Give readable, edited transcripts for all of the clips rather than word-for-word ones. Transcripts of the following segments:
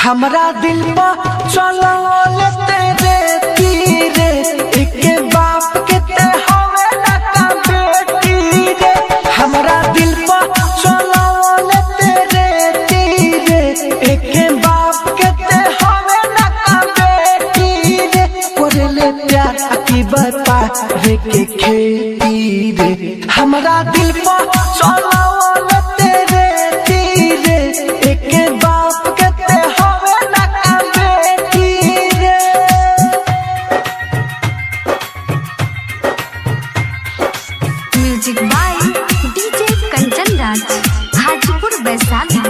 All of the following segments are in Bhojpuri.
हमरा दिल पर चलो तेरे तीरे एक बाप के ते हवे ना का बेटी रे। हमरा दिल पर चलो तेरे तीरे एक बाप के ते हवे ना का बेटी रे। कोरेले प्यार की बता रे के खेती रे। हमरा दिल पर चलो तेरे तीरे एक बाप के ते हवे ना का बेटी रे। Music by DJ Kanchan Raj, Hajipur Vaishali.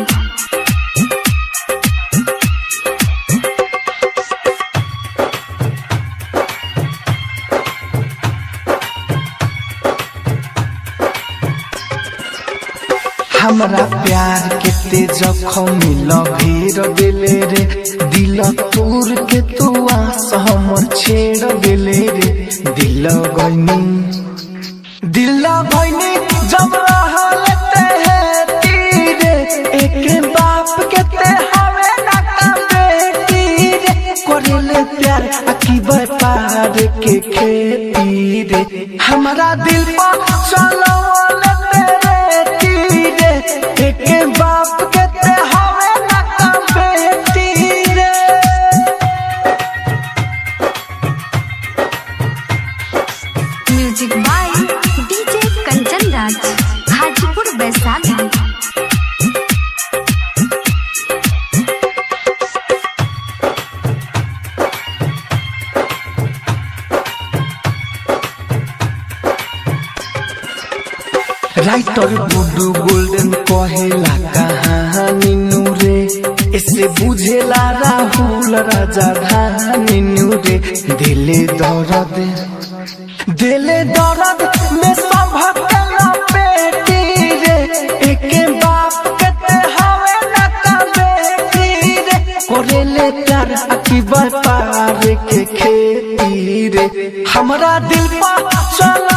हमरा प्यार के ते जखम लभेर देले रे। दिल तोर के तू आस हमर छेड़ देले रे। दिल गइनी जब रहल ते तीरे एक बाप के ते हवे ना का बेटी रे। कोरेले प्यार की व्यापार के खेती रे। हमरा दिल पर चलो एक बाप के ते हवे ना का बेटी रे। Music by DJ Kanchan Raj, Hajipur Vaishali. Writer Guddu Golden कहेला कहानी नूरे। इसे बुझेला राहुल राजा धानी नूरे। दिले दर्द में संभला बेटी रे। एक बाप के ते हवे ना का बेटी रे। कोरेले प्यार की व्यापार के खेती रे। हमरा दिल पर चल